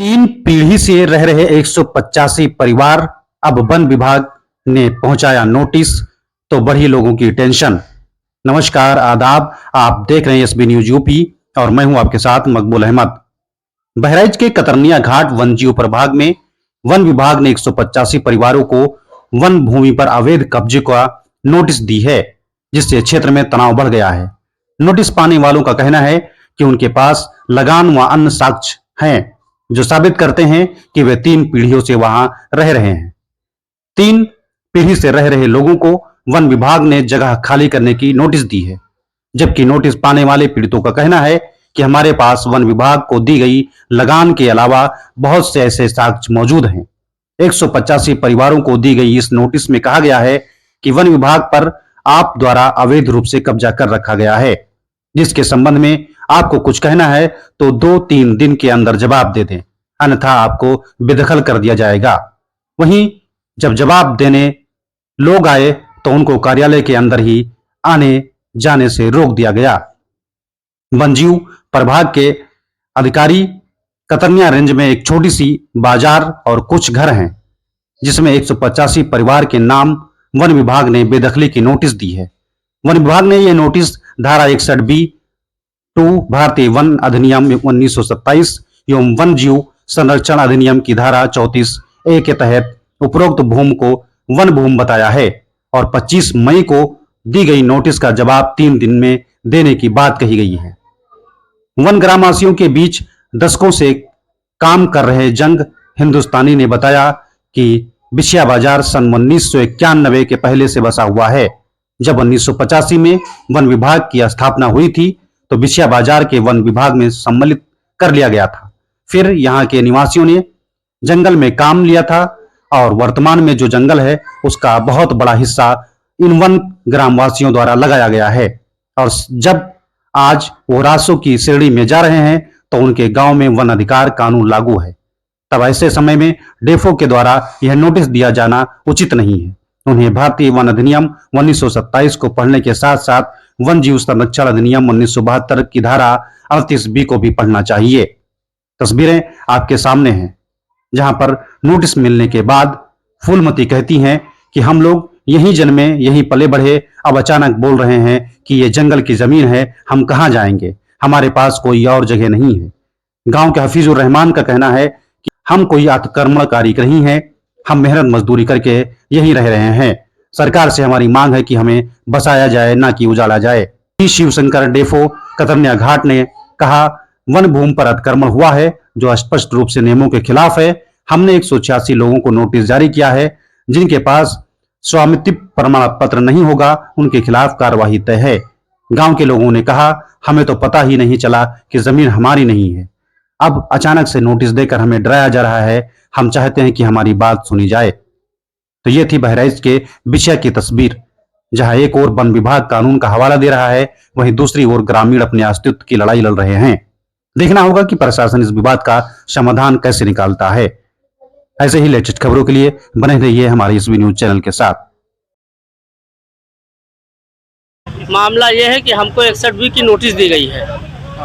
तीन पीढ़ी से रह रहे 185 परिवार, अब वन विभाग ने पहुंचाया नोटिस तो बढ़ी लोगों की टेंशन। नमस्कार, आदाब, आप देख रहे हैं एसबी न्यूज यूपी और मैं हूं आपके साथ मकबूल अहमद। बहराइच के कतरनिया घाट वन जीव प्रभाग में वन विभाग ने 185 परिवारों को वन भूमि पर अवैध कब्जे का नोटिस दी है, जिससे क्षेत्र में तनाव बढ़ गया है। नोटिस पाने वालों का कहना है कि उनके पास लगान व अन्य साक्ष्य हैं जो साबित करते हैं कि वे 3 पीढ़ियों से वहां रह रहे हैं। 3 पीढ़ी से रह रहे लोगों को वन विभाग ने जगह खाली करने की नोटिस दी है, जबकि नोटिस पाने वाले पीड़ितों का कहना है कि हमारे पास वन विभाग को दी गई लगान के अलावा बहुत से ऐसे साक्ष्य मौजूद हैं। 185 परिवारों को दी गई इस नोटिस में कहा गया है कि वन विभाग पर आप द्वारा अवैध रूप से कब्जा कर रखा गया है, जिसके संबंध में आपको कुछ कहना है तो 2-3 दिन के अंदर जवाब दे दें, अन्यथा आपको बेदखल कर दिया जाएगा। वहीं जब जवाब देने लोग आए तो उनको कार्यालय के अंदर ही आने जाने से रोक दिया गया। वनजीव प्रभाग के अधिकारी कतरनिया रेंज में एक छोटी सी बाजार और कुछ घर हैं, जिसमें 185 परिवार के नाम वन विभाग ने बेदखली की नोटिस दी है। वन विभाग ने यह नोटिस धारा 61B(2) भारतीय वन अधिनियम 1927 एवं वन जीव संरक्षण अधिनियम की धारा 34A के तहत उपरोक्त भूमि को वन भूमि बताया है और 25 मई को दी गई नोटिस का जवाब 3 दिन में देने की बात कही गई है। वन ग्रामवासियों के बीच दशकों से काम कर रहे जंग हिंदुस्तानी ने बताया कि बिछिया बाजार सन 1991 के पहले से बसा हुआ है। जब 1985 में वन विभाग की स्थापना हुई थी तो बिछिया बाजार के वन विभाग में सम्मिलित कर लिया गया था। फिर यहाँ के निवासियों ने जंगल में काम लिया था और वर्तमान में जो जंगल है उसका बहुत बड़ा हिस्सा इन वन ग्रामवासियों द्वारा लगाया गया है। और जब आज वो रासों की श्रेणी में जा रहे हैं तो उनके गांव में वन अधिकार कानून लागू है। तब ऐसे समय में डेफो के द्वारा यह नोटिस दिया जाना उचित नहीं है। उन्हें भारतीय वन अधिनियम 1927 को पढ़ने के साथ साथ वन जीव संरक्षण अधिनियम 1972 की धारा 38B को भी पढ़ना चाहिए। तस्वीरें आपके सामने हैं, जहां पर नोटिस मिलने के बाद फूलमती कहती हैं कि हम लोग यहीं जन्मे, यहीं पले बढ़े, अब अचानक बोल रहे हैं कि ये जंगल की जमीन है, हम कहां जाएंगे, हमारे पास कोई और जगह नहीं है। गांव के हफीजुर रहमान का कहना है कि हम कोई आक्रमणकारी नहीं है, हम मेहनत मजदूरी करके यहीं रह रहे हैं। सरकार से हमारी मांग है कि हमें बसाया जाए, ना कि उजाड़ा जाए। शिवशंकर डेफो कतरनिया घाट ने कहा, वन भूमि पर अतिक्रमण हुआ है जो स्पष्ट रूप से नियमों के खिलाफ है। हमने 186 लोगों को नोटिस जारी किया है, जिनके पास स्वामित्व प्रमाण पत्र नहीं होगा उनके खिलाफ कार्यवाही तय है। गांव के लोगों ने कहा, हमें तो पता ही नहीं चला कि जमीन हमारी नहीं है। अब अचानक से नोटिस देकर हमें डराया जा रहा है। हम चाहते हैं कि हमारी बात सुनी जाए। तो ये थी बहराइच के बिछिया की तस्वीर, जहां एक ओर वन विभाग कानून का हवाला दे रहा है, वहीं दूसरी ओर ग्रामीण अपने अस्तित्व की लड़ाई लड़ रहे हैं। देखना होगा कि प्रशासन इस विवाद का समाधान कैसे निकालता है। ऐसे ही लेटेस्ट खबरों के लिए बने रहिए हमारे एसबी न्यूज चैनल के साथ। मामला यह है कि हमको 61B की नोटिस दी गई है।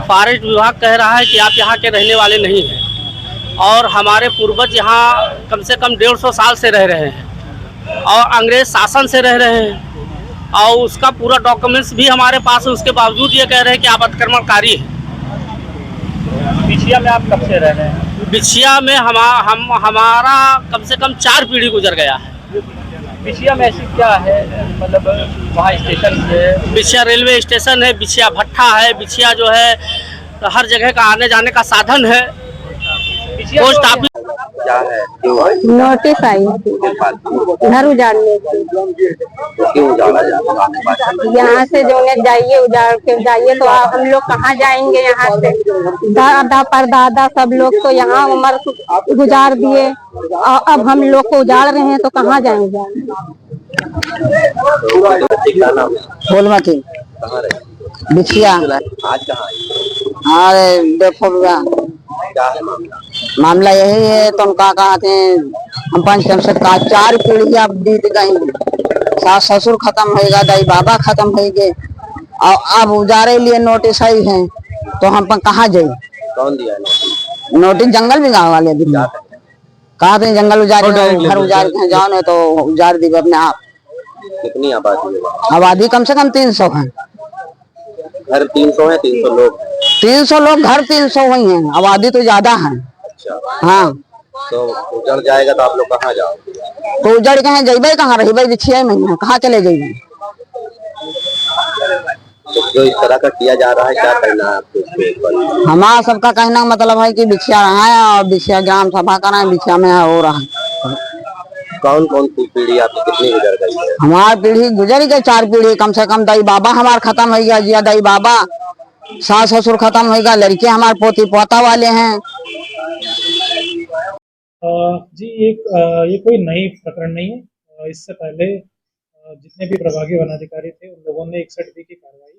फॉरेस्ट विभाग कह रहा है कि आप यहाँ के रहने वाले नहीं हैं और हमारे पूर्वज यहाँ कम से कम 150 साल से रह रहे हैं और अंग्रेज शासन से रह रहे हैं और उसका पूरा डॉक्यूमेंट्स भी हमारे पास है। उसके बावजूद ये कह रहे हैं कि आप अतिक्रमणकारी हैं। बिछिया में आप कब से रह रहे हैं? बिछिया में हमारा कम से कम 4 पीढ़ी गुजर गया है। बिछिया में ऐसी क्या है, मतलब वहाँ स्टेशन है? बिछिया रेलवे स्टेशन है, बिछिया भट्ठा है, बिछिया जो है हर जगह का आने जाने का साधन है। पोस्ट ऑफिस क्या है, नोटिस आई घर उजाड़ने की। क्यों उजाड़ा जाए? यहाँ से जो है जाइए, उजाड़ के जाइए तो हम लोग कहाँ जाएंगे? यहाँ से दादा परदादा सब लोग तो यहाँ उम्र गुजार दिए और अब हम लोग को उजाड़ रहे हैं तो कहाँ जाएंगे? फूलमती बिछिया। आज कहाँ? अरे देखो क्या है मामला यही है। तुम क्या कहते हैं, हम पंच का 4 पीढ़ियां बीत गई, सास ससुर खत्म होगा, दाई बाबा खत्म हो गए और अब उजारे लिए नोटिस आई है तो हम कहाँ जाए? कौन दिया है? नोटिस जंगल भी गाँव वाले भी कहा थे जंगल उजाड़ घर उजाड़ के जाओ नहीं तो उजाड़ दी अपने आप। कितनी आबादी है वहाँ? आबादी कम से कम 300 है। घर 300 है, 300 लोग? 300 लोग, घर 300 वही है, आबादी तो ज्यादा है। अच्छा, हाँ तो उजड़ जाएगा तो आप लोग कहाँ जाओगे? तो उजड़ के जइबे कहाँ रही बिछिया में कहाँ चले जाइए। तो जो इस तरह का किया जा रहा है, क्या करना है आपको इसके ऊपर? हमारा सबका कहना मतलब है कि बिछिया रहा है और बिछिया ग्राम सभा कराए, बिछिया में हो रहा है। कौन कौन सी पीढ़ी आपकी कितनी गुजर गई है? हमारी पीढ़ी गुजर गई 4 पीढ़ी कम से कम। दाई बाबा हमार खत्म हो गया, जिया दाई बाबा, सास ससुर खत्म हो गया, लड़के हमारे पोती पोता वाले हैं। जी ये कोई नई प्रकरण नहीं है। इससे पहले जितने भी प्रभागी वनाधिकारी थे उन लोगों ने 61B की कार्रवाई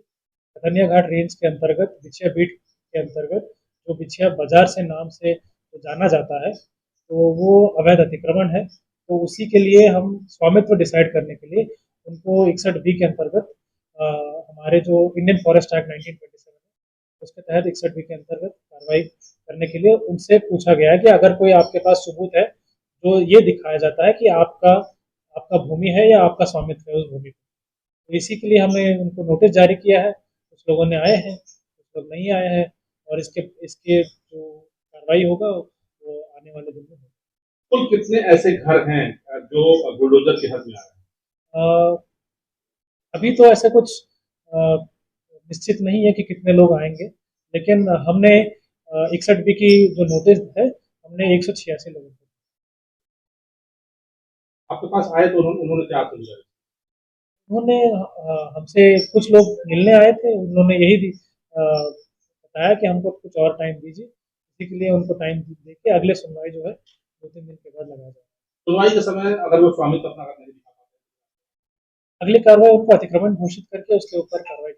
कदनिया घाट रेंज के अंतर्गत बिछिया बीट के अंतर्गत जो बिछिया बाजार से नाम से तो जाना जाता है, तो वो अवैध अतिक्रमण है। तो उसी के लिए हम स्वामित्व डिसाइड करने के लिए उनको 61B के अंतर्गत हमारे जो इंडियन फॉरेस्ट एक्ट 1927 है उसके तहत 61B के अंतर्गत कार्रवाई करने के लिए उनसे पूछा गया है कि अगर कोई आपके पास सबूत है जो ये दिखाया जाता है कि आपका भूमि है या आपका स्वामित्व है उस भूमि पर, तो इसी के लिए हमने उनको नोटिस जारी किया है। कुछ लोगों ने आए हैं, कुछ लोग नहीं आए हैं, और इसके जो कार्रवाई होगा वो आने वाले दिन में होगा। कुल कितने ऐसे घर हैं जो बुलडोजर के हद में आ रहे हैं? अभी तो ऐसा कुछ निश्चित नहीं है कि कितने लोग आएंगे, लेकिन हमने 61B की जो नोटिस है हमने 186 लोगों को। आपके पास आए तो उन्होंने क्या समझा? उन्होंने हमसे कुछ लोग मिलने आए थे, उन्होंने यही बताया कि हमको कुछ और टाइम दीजिए। इसी के लिए उनको टाइम दे के अगले सुनवाई जो है 2-3 दिन के बाद लगाया जाएगा। सुनवाई के समय अगर वो स्वामित्व अपना नहीं दिखा पाते, अगली कार्रवाई उनको अतिक्रमण घोषित करके उसके ऊपर कार्रवाई